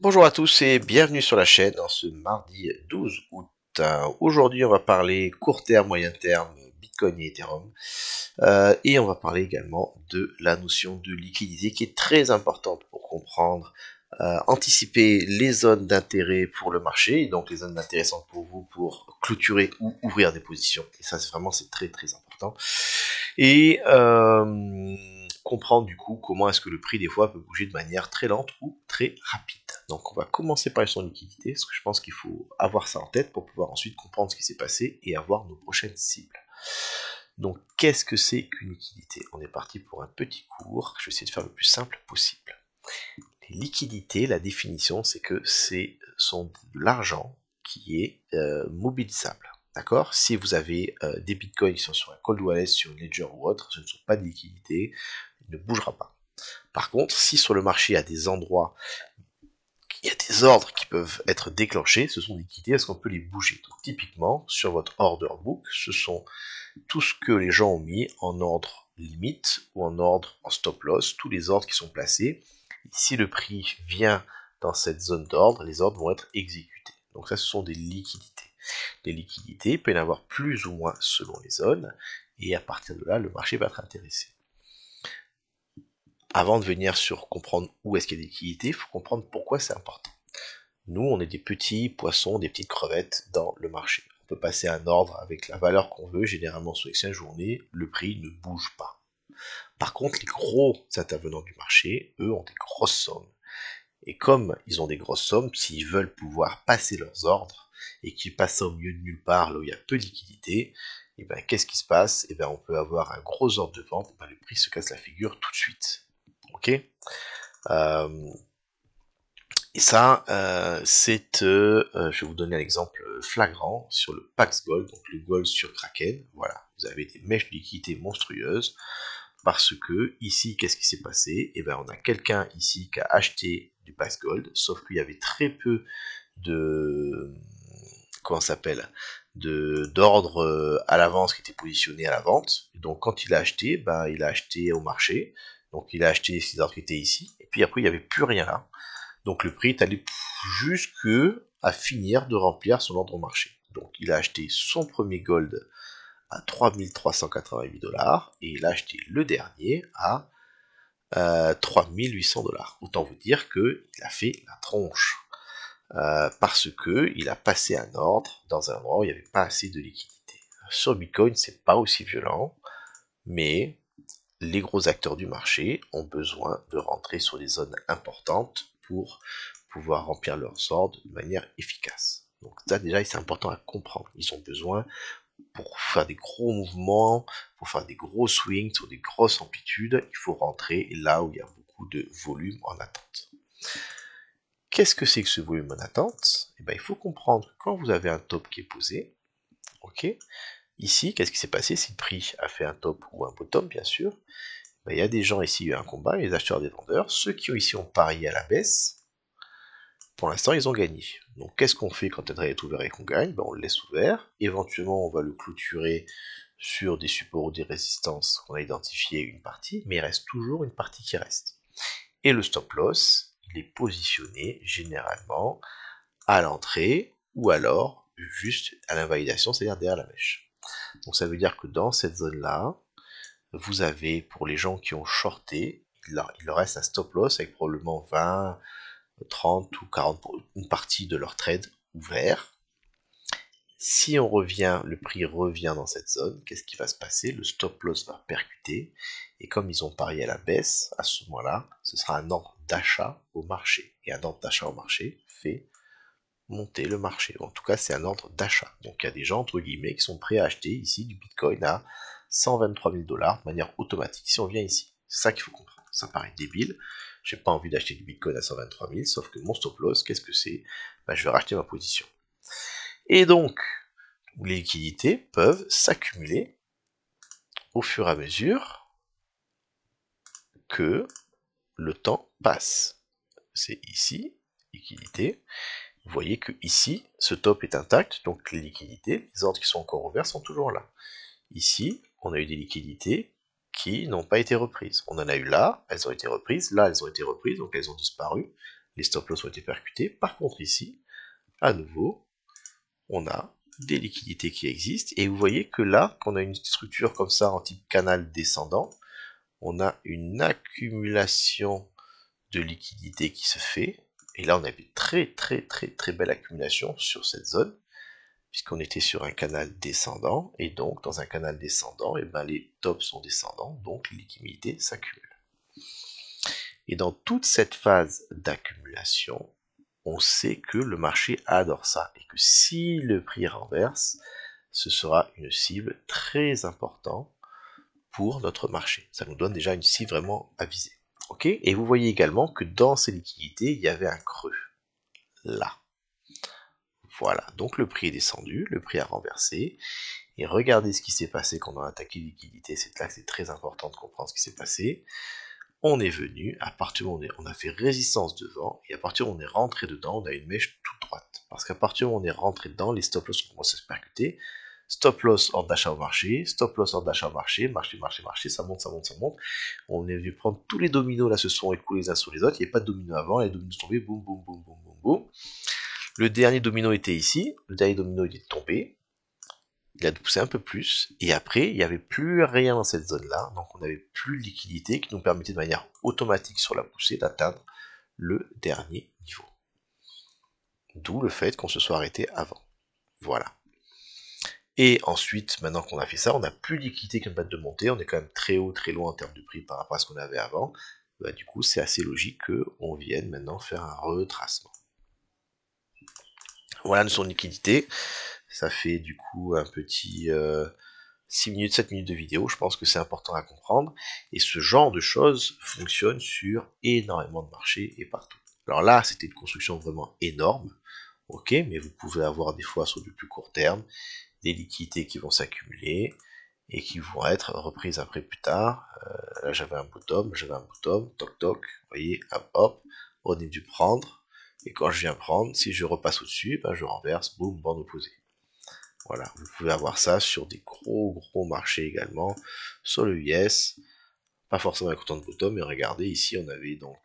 Bonjour à tous et bienvenue sur la chaîne en ce mardi 12 août. Aujourd'hui, on va parler court terme, moyen terme, Bitcoin et Ethereum. Et on va parler également de la notion de liquidité qui est très importante pour comprendre, anticiper les zones d'intérêt pour le marché, donc les zones d'intérêt sont pour vous pour clôturer ou ouvrir des positions. Et ça, c'est très très important. Et comprendre du coup comment est-ce que le prix des fois peut bouger de manière très lente ou très rapide. Donc on va commencer par son liquidité, parce que je pense qu'il faut avoir ça en tête pour pouvoir ensuite comprendre ce qui s'est passé et avoir nos prochaines cibles. Donc qu'est-ce que c'est qu'une liquidité? On est parti pour un petit cours, je vais essayer de faire le plus simple possible. Les liquidités, la définition, c'est que c'est de l'argent qui est mobilisable. D'accord? Si vous avez des bitcoins qui sont sur un cold wallet, sur une ledger ou autre, ce ne sont pas des liquidités, il ne bougera pas. Par contre, si sur le marché il y a des endroits, il y a des ordres qui peuvent être déclenchés, ce sont des liquidités, est-ce qu'on peut les bouger? Donc typiquement, sur votre order book, ce sont tout ce que les gens ont mis en ordre limite ou en ordre en stop loss, tous les ordres qui sont placés. Si le prix vient dans cette zone d'ordre, les ordres vont être exécutés. Donc ça, ce sont des liquidités. Les liquidités, il peut y en avoir plus ou moins selon les zones, et à partir de là, le marché va être intéressé. Avant de venir sur comprendre où est-ce qu'il y a des liquidités, il faut comprendre pourquoi c'est important. Nous, on est des petits poissons, des petites crevettes dans le marché. On peut passer un ordre avec la valeur qu'on veut, généralement sur Exchange journée, le prix ne bouge pas. Par contre, les gros intervenants du marché, eux, ont des grosses sommes. Et comme ils ont des grosses sommes, s'ils veulent pouvoir passer leurs ordres, et qu'ils passent ça au milieu de nulle part, là où il y a peu de liquidité, et ben qu'est-ce qui se passe? Et ben on peut avoir un gros ordre de vente, et ben le prix se casse la figure tout de suite. Ok? Et ça, je vais vous donner un exemple flagrant sur le Pax Gold, donc le Gold sur Kraken. Voilà, vous avez des mèches de liquidité monstrueuses, parce que ici, qu'est-ce qui s'est passé? Et ben, on a quelqu'un ici qui a acheté du Pax Gold, sauf qu'il y avait très peu de, comment ça s'appelle, d'ordre à l'avance qui était positionné à la vente. Et donc, quand il a acheté, ben, il a acheté au marché. Donc, il a acheté ces ordres qui étaient ici. Et puis après, il n'y avait plus rien là. Donc le prix est allé jusque à finir de remplir son ordre au marché. Donc il a acheté son premier gold à 3388 $ et il a acheté le dernier à 3800 $. Autant vous dire qu'il a fait la tronche. Parce que il a passé un ordre dans un endroit où il n'y avait pas assez de liquidité. Sur Bitcoin, c'est pas aussi violent, mais les gros acteurs du marché ont besoin de rentrer sur des zones importantes pour pouvoir remplir leurs ordres de manière efficace. Donc ça déjà c'est important à comprendre. Ils ont besoin pour faire des gros mouvements, pour faire des gros swings sur des grosses amplitudes, il faut rentrer là où il y a beaucoup de volume en attente. Qu'est-ce que c'est que ce volume en attente? Eh ben, il faut comprendre que quand vous avez un top qui est posé, ok, ici, qu'est-ce qui s'est passé si le prix a fait un top ou un bottom, bien sûr? Ben, il y a des gens ici, il y a eu un combat, les acheteurs et les vendeurs. Ceux qui ici ont parié à la baisse, pour l'instant, ils ont gagné. Donc, qu'est-ce qu'on fait quand un trade est ouvert et qu'on gagne? Ben, on le laisse ouvert. Éventuellement, on va le clôturer sur des supports ou des résistances qu'on a identifié une partie, mais il reste toujours une partie qui reste. Et le stop loss, il est positionné généralement à l'entrée ou alors juste à l'invalidation, c'est-à-dire derrière la mèche. Donc, ça veut dire que dans cette zone-là, vous avez, pour les gens qui ont shorté, il leur reste un stop loss avec probablement 20, 30 ou 40 pour une partie de leur trade ouvert. Si on revient, le prix revient dans cette zone, qu'est-ce qui va se passer? Le stop loss va percuter, et comme ils ont parié à la baisse, à ce moment-là, ce sera un ordre d'achat au marché. Et un ordre d'achat au marché fait monter le marché. En tout cas, c'est un ordre d'achat. Donc il y a des gens, entre guillemets, qui sont prêts à acheter ici du Bitcoin à 123 000 $ de manière automatique si on vient ici. C'est ça qu'il faut comprendre. Ça paraît débile. J'ai pas envie d'acheter du Bitcoin à 123 000, sauf que mon stop loss, qu'est-ce que c'est? Ben, je vais racheter ma position. Et donc, les liquidités peuvent s'accumuler au fur et à mesure que le temps passe. C'est ici, liquidité. Vous voyez que ici, ce top est intact, donc les liquidités, les ordres qui sont encore ouverts sont toujours là. Ici, on a eu des liquidités qui n'ont pas été reprises. On en a eu là, elles ont été reprises, là elles ont été reprises, donc elles ont disparu. les stop loss ont été percutés. Par contre ici, à nouveau, on a des liquidités qui existent, et vous voyez que là, qu'on a une structure comme ça en type canal descendant, on a une accumulation de liquidités qui se fait, et là on a une très belle accumulation sur cette zone, puisqu'on était sur un canal descendant, et donc dans un canal descendant, et ben les tops sont descendants, donc les liquidités s'accumulent. Et dans toute cette phase d'accumulation, on sait que le marché adore ça, et que si le prix renverse, ce sera une cible très importante pour notre marché. Ça nous donne déjà une cible vraiment à viser. Ok. Et vous voyez également que dans ces liquidités, il y avait un creux. Là. Voilà. Donc le prix est descendu, le prix a renversé. Et regardez ce qui s'est passé quand on a attaqué les liquidités. C'est là que c'est très important de comprendre ce qui s'est passé. On est venu, à partir du moment où on a fait résistance devant, et à partir du moment où on est rentré dedans, on a une mèche toute droite. Parce qu'à partir du moment où on est rentré dedans, les stop loss ont commencé à se percuter. Stop loss ordre d'achat au marché, stop loss ordre d'achat au marché, marché, ça monte. On est venu prendre tous les dominos, là se sont écoulés les uns sur les autres, il n'y avait pas de domino avant, les dominos sont tombés, boum. Le dernier domino était ici, le dernier domino il est tombé, il a poussé un peu plus, et après, il n'y avait plus rien dans cette zone-là, donc on n'avait plus de liquidité qui nous permettait de manière automatique sur la poussée d'atteindre le dernier niveau. D'où le fait qu'on se soit arrêté avant. Voilà. Et ensuite, maintenant qu'on a fait ça, on n'a plus de liquidité qui nous permet de monter, on est quand même très haut, très loin en termes de prix par rapport à ce qu'on avait avant. Bah, du coup, c'est assez logique qu'on vienne maintenant faire un retracement. Voilà notre liquidité. Ça fait du coup un petit 6 minutes, 7 minutes de vidéo, je pense que c'est important à comprendre, et ce genre de choses fonctionne sur énormément de marchés et partout. Alors là, c'était une construction vraiment énorme, ok, mais vous pouvez avoir des fois sur du plus court terme, des liquidités qui vont s'accumuler, et qui vont être reprises après plus tard. Là j'avais un bottom, toc, vous voyez, hop, on est dû prendre, et quand je viens prendre, si je repasse au-dessus, ben je renverse, boum, bande opposée. Voilà, vous pouvez avoir ça sur des gros marchés également, sur le US, pas forcément avec autant de bottom, mais regardez, ici on avait donc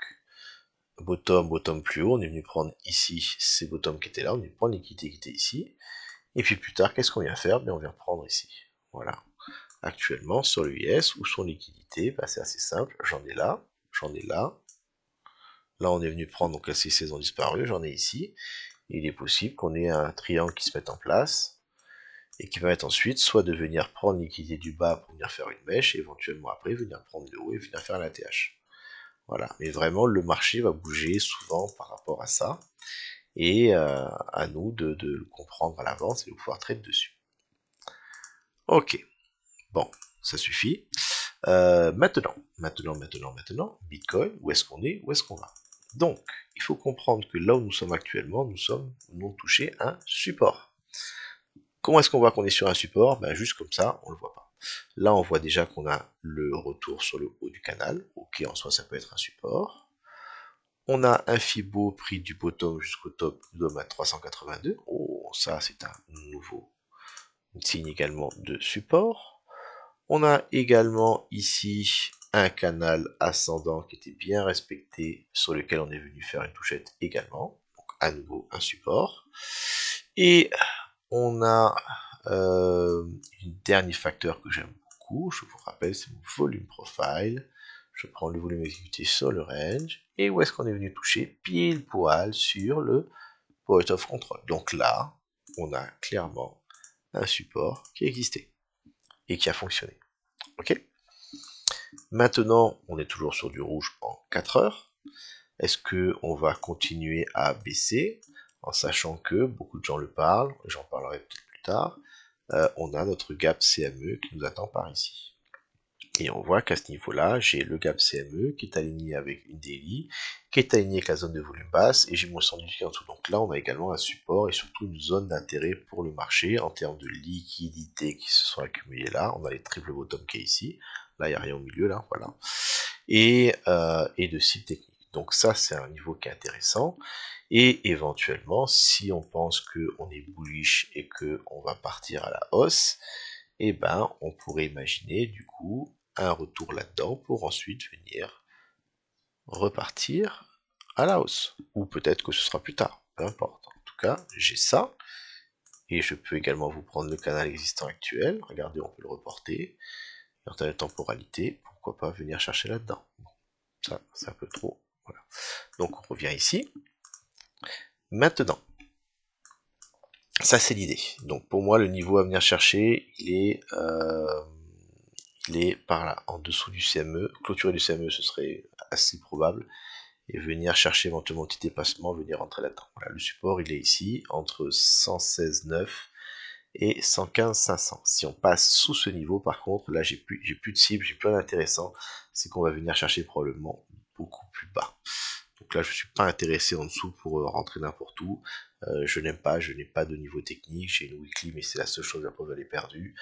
bottom plus haut, on est venu prendre ici ces bottoms qui étaient là, on est venu prendre l'équité qui était ici, et puis plus tard, qu'est-ce qu'on vient faire? Bien, on vient prendre ici, voilà. Actuellement, sur le US, où sont liquidités, bah, c'est assez simple, j'en ai là, là on est venu prendre, donc là ces saisons disparues, j'en ai ici, il est possible qu'on ait un triangle qui se mette en place, et qui va être ensuite soit de venir prendre liquidité du bas pour venir faire une mèche, et éventuellement après venir prendre le haut et venir faire la TH. Voilà, mais vraiment le marché va bouger souvent par rapport à ça, et à nous de le comprendre à l'avance et de pouvoir trader dessus. Ok, bon, ça suffit. Maintenant, Bitcoin, où est-ce qu'on est, où est-ce qu'on va? Donc, il faut comprendre que là où nous sommes actuellement, nous avons touché un support. Comment est-ce qu'on voit qu'on est sur un support? Ben, juste comme ça, on le voit pas. Là, on voit déjà qu'on a le retour sur le haut du canal. Ok, en soi, ça peut être un support. On a un Fibo pris du bottom jusqu'au top, nous sommes à 382. Oh, ça, c'est un nouveau signe également de support. On a également ici un canal ascendant qui était bien respecté, sur lequel on est venu faire une touchette également. Donc, à nouveau, un support. Et on a un dernier facteur que j'aime beaucoup, je vous rappelle, c'est mon volume profile. Je prends le volume exécuté sur le range, et où est-ce qu'on est venu toucher? Pile poil sur le point of control. Donc là, on a clairement un support qui existait et qui a fonctionné. Ok. Maintenant, on est toujours sur du rouge en 4 heures. Est-ce qu'on va continuer à baisser, en sachant que beaucoup de gens le parlent, j'en parlerai peut-être plus tard, on a notre gap CME qui nous attend par ici. Et on voit qu'à ce niveau-là, j'ai le gap CME qui est aligné avec une daily, qui est aligné avec la zone de volume basse, et j'ai mon sandwich en dessous. Donc là, on a également un support et surtout une zone d'intérêt pour le marché en termes de liquidités qui se sont accumulées là. On a les triple bottom qui est ici. Là, il n'y a rien au milieu, là, voilà. Et de cible technique. Donc ça, c'est un niveau qui est intéressant. Et éventuellement, si on pense qu'on est bullish et qu'on va partir à la hausse, eh ben, on pourrait imaginer du coup un retour là-dedans pour ensuite venir repartir à la hausse. Ou peut-être que ce sera plus tard, peu importe. En tout cas, j'ai ça. Et je peux également vous prendre le canal existant actuel. Regardez, on peut le reporter. En termes de temporalité, pourquoi pas venir chercher là-dedans. Ça, c'est un peu trop. Voilà. Donc on revient ici. Maintenant, ça c'est l'idée. Donc pour moi, le niveau à venir chercher, il est par là, en dessous du CME. Clôturer du CME, ce serait assez probable. Et venir chercher éventuellement un petit dépassement, venir rentrer là-dedans. Voilà, le support, il est ici, entre 116,9 et 115,500. Si on passe sous ce niveau, par contre, là, j'ai plus de cible, j'ai plus rien d'intéressant. C'est qu'on va venir chercher probablement beaucoup plus bas. Donc là, je suis pas intéressé en dessous pour rentrer n'importe où. Je n'ai pas de niveau technique. J'ai une weekly, mais c'est la seule chose, la preuve elle est perdue.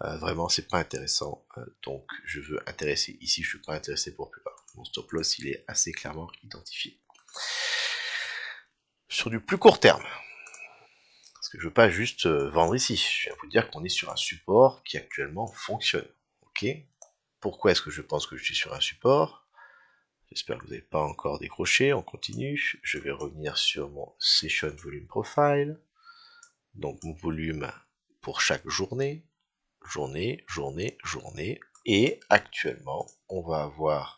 Vraiment, c'est pas intéressant. Donc, je veux intéresser ici. Je suis pas intéressé pour plus bas. Mon stop loss, il est assez clairement identifié. Sur du plus court terme, parce que je veux pas juste vendre ici. Je viens vous dire qu'on est sur un support qui actuellement fonctionne. Ok. Pourquoi est-ce que je pense que je suis sur un support? J'espère que vous n'avez pas encore décroché. On continue. Je vais revenir sur mon Session Volume Profile. Donc mon volume pour chaque journée. Journée, journée, journée. Et actuellement, on va avoir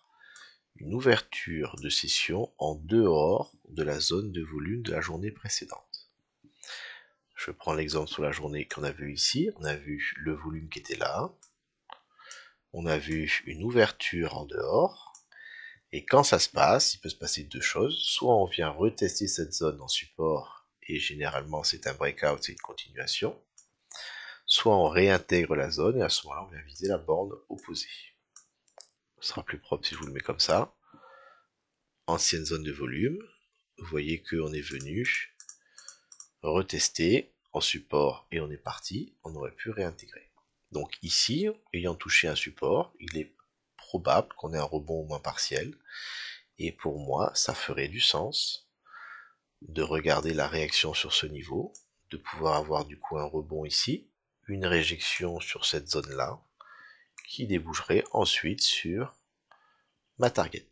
une ouverture de session en dehors de la zone de volume de la journée précédente. Je prends l'exemple sur la journée qu'on a vu ici. On a vu le volume qui était là. On a vu une ouverture en dehors. Et quand ça se passe, il peut se passer deux choses. Soit on vient retester cette zone en support, et généralement c'est un breakout, c'est une continuation. Soit on réintègre la zone, et à ce moment-là, on vient viser la borne opposée. Ce sera plus propre si je vous le mets comme ça. Ancienne zone de volume. Vous voyez qu'on est venu retester en support et on est parti. On aurait pu réintégrer. Donc ici, ayant touché un support, il est probable qu'on ait un rebond au moins partiel. Et pour moi, ça ferait du sens de regarder la réaction sur ce niveau, de pouvoir avoir du coup un rebond ici, une réjection sur cette zone-là, qui déboucherait ensuite sur ma target.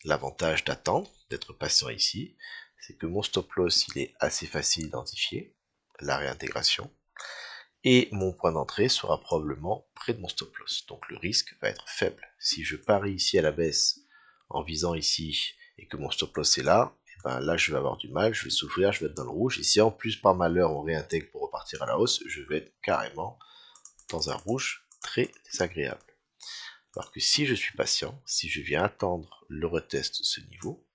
L'avantage d'attendre, d'être patient ici, c'est que mon stop loss il est assez facile d'identifier, la réintégration, et mon point d'entrée sera probablement près de mon stop loss. Donc le risque va être faible. Si je parie ici à la baisse en visant ici et que mon stop loss est là, et ben là je vais avoir du mal, je vais souffrir, je vais être dans le rouge. Et si en plus par malheur on réintègre pour repartir à la hausse, je vais être carrément dans un rouge très désagréable. Alors que si je suis patient, si je viens attendre le retest de ce niveau,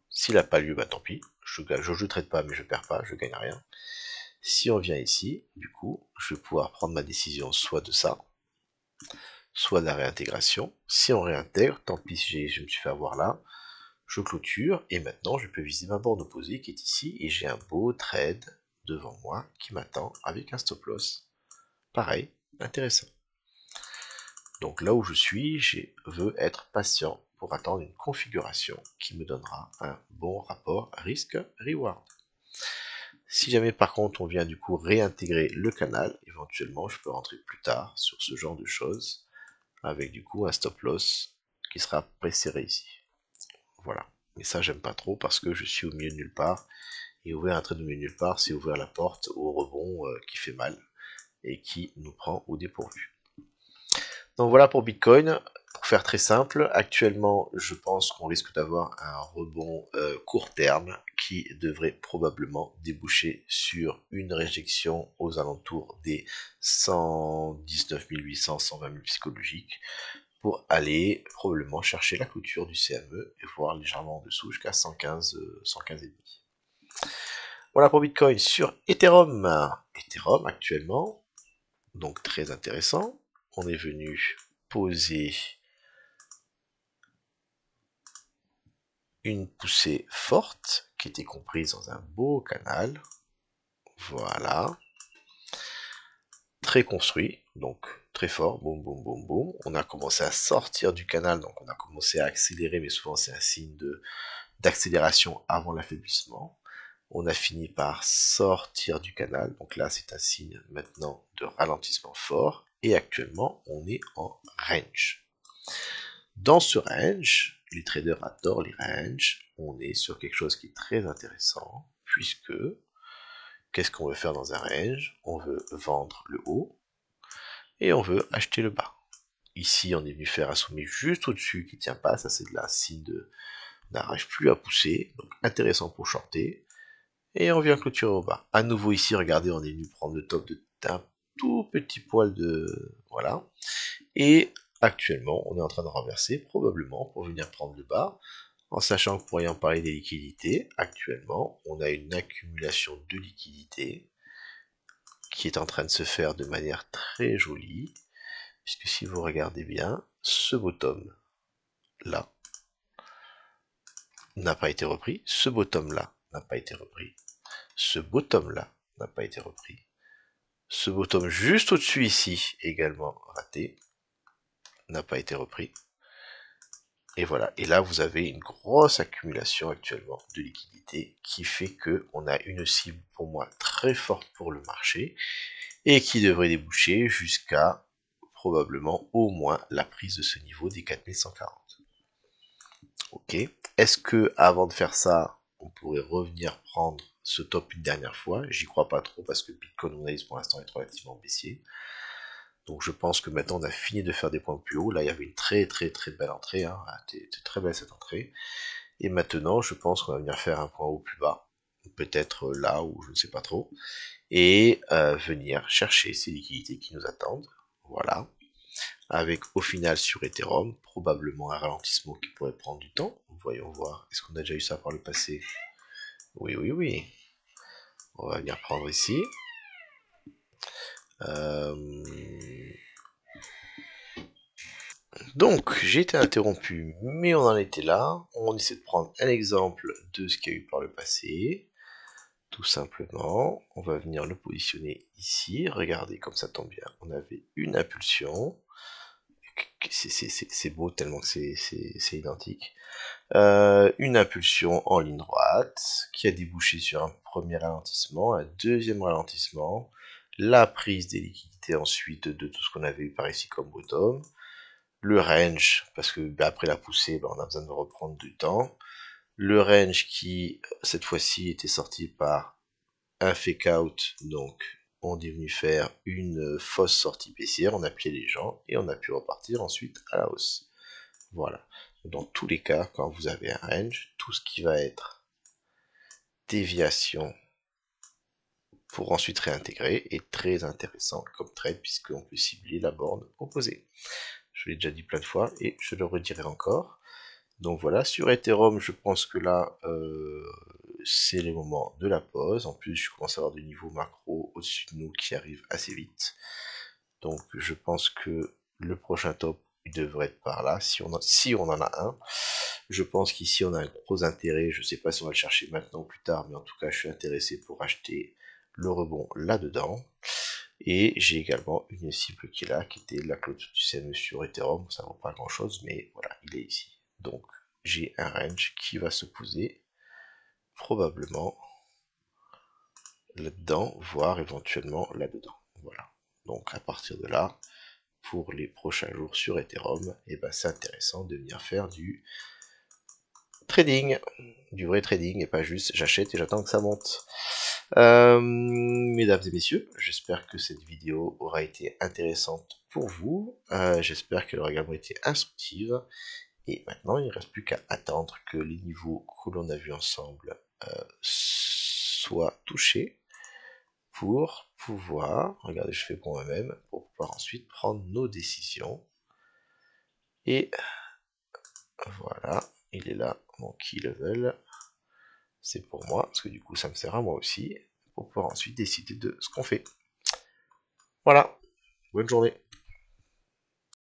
s'il n'a pas lieu, bah tant pis, je ne trade pas mais je perds pas, je gagne rien. Si on vient ici, du coup, je vais pouvoir prendre ma décision soit de ça, soit de la réintégration. Si on réintègre, tant pis si je me suis fait avoir là, je clôture et maintenant je peux viser ma borne opposée qui est ici et j'ai un beau trade devant moi qui m'attend avec un stop loss. Pareil, intéressant. Donc là où je suis, je veux être patient pour attendre une configuration qui me donnera un bon rapport risque-reward. Si jamais par contre on vient du coup réintégrer le canal, éventuellement je peux rentrer plus tard sur ce genre de choses avec du coup un stop loss qui sera préserré ici. Voilà. Mais ça j'aime pas trop parce que je suis au milieu de nulle part et ouvrir un trade au milieu de nulle part c'est ouvrir la porte au rebond qui fait mal et qui nous prend au dépourvu. Donc voilà pour Bitcoin. Pour faire très simple, actuellement, je pense qu'on risque d'avoir un rebond court terme qui devrait probablement déboucher sur une réjection aux alentours des 119 800, 120 000 psychologiques pour aller probablement chercher la clôture du CME et voir légèrement en dessous jusqu'à 115, 115,5. Voilà pour Bitcoin. Sur Ethereum. Ethereum actuellement, donc très intéressant. On est venu poser une poussée forte qui était comprise dans un beau canal. Voilà. Très construit, donc très fort. Boum, boum, boum, boum. On a commencé à sortir du canal, donc on a commencé à accélérer, mais souvent c'est un signe d'accélération avant l'affaiblissement. On a fini par sortir du canal, donc là c'est un signe maintenant de ralentissement fort. Et actuellement, on est en range. Dans ce range, les traders adorent les ranges. On est sur quelque chose qui est très intéressant, puisque qu'est-ce qu'on veut faire dans un range? On veut vendre le haut et on veut acheter le bas. Ici, on est venu faire un sommet juste au-dessus qui tient pas. Ça, c'est de la signe de n'arrive plus à pousser. Donc, intéressant pour shorter. Et on vient clôturer au bas. À nouveau ici, regardez, on est venu prendre le top d'un tout petit poil de... Voilà. Et actuellement, on est en train de renverser, probablement, pour venir prendre le bas. En sachant que pour y en parler des liquidités, actuellement, on a une accumulation de liquidités qui est en train de se faire de manière très jolie. Puisque si vous regardez bien, ce bottom là n'a pas été repris, ce bottom là n'a pas été repris, ce bottom là n'a pas été repris, ce bottom juste au-dessus ici également raté, n'a pas été repris. Et voilà, et là vous avez une grosse accumulation actuellement de liquidités qui fait que on a une cible pour moi très forte pour le marché et qui devrait déboucher jusqu'à probablement au moins la prise de ce niveau des 4140. Ok. Est-ce que avant de faire ça, on pourrait revenir prendre ce top une dernière fois? J'y crois pas trop parce que Bitcoin analyse pour l'instant est relativement baissier. Donc je pense que maintenant on a fini de faire des points plus hauts. Là il y avait une très belle entrée, hein. C'était très belle cette entrée. Et maintenant je pense qu'on va venir faire un point haut plus bas. Peut-être là ou je ne sais pas trop. Et venir chercher ces liquidités qui nous attendent. Voilà. Avec au final sur Ethereum, probablement un ralentissement qui pourrait prendre du temps. Voyons voir, est-ce qu'on a déjà eu ça par le passé? Oui, oui, oui. On va venir prendre ici. Donc, j'ai été interrompu, mais on en était là. On essaie de prendre un exemple de ce qu'il y a eu par le passé. Tout simplement, on va venir le positionner ici. Regardez comme ça tombe bien. On avait une impulsion. C'est beau tellement que c'est identique. Une impulsion en ligne droite qui a débouché sur un premier ralentissement, un deuxième ralentissement, la prise des liquidités ensuite de tout ce qu'on avait eu par ici comme bottom, le range, parce que après la poussée, on a besoin de reprendre du temps, le range qui, cette fois-ci, était sorti par un fake out, donc on est venu faire une fausse sortie baissière, on a plié les gens et on a pu repartir ensuite à la hausse. Voilà. Dans tous les cas, quand vous avez un range, tout ce qui va être déviation pour ensuite réintégrer est très intéressant comme trade puisqu'on peut cibler la borne opposée. Je l'ai déjà dit plein de fois et je le redirai encore. Donc voilà, sur Ethereum, je pense que là, c'est le moment de la pause. En plus, je commence à avoir du niveau macro au-dessus de nous qui arrive assez vite. Donc je pense que le prochain top, il devrait être par là, si on en a un. Je pense qu'ici on a un gros intérêt, je ne sais pas si on va le chercher maintenant ou plus tard, mais en tout cas je suis intéressé pour acheter le rebond là-dedans. Et j'ai également une cible qui est là, qui était la clôture du CME sur Ethereum, ça ne vaut pas grand chose, mais voilà, il est ici. Donc j'ai un range qui va se poser probablement là-dedans, voire éventuellement là-dedans. Voilà. Donc à partir de là, pour les prochains jours sur Ethereum, et ben c'est intéressant de venir faire du trading, du vrai trading et pas juste j'achète et j'attends que ça monte. Mesdames et messieurs, j'espère que cette vidéo aura été intéressante pour vous. J'espère qu'elle aura également été instructive. Et maintenant, il ne reste plus qu'à attendre que les niveaux que l'on a vus ensemble soient touchés pour pouvoir, regardez, je fais pour moi-même, pour pouvoir ensuite prendre nos décisions. Et voilà, il est là, mon key level. C'est pour moi, parce que du coup ça me sert à moi aussi, pour pouvoir ensuite décider de ce qu'on fait. Voilà, bonne journée.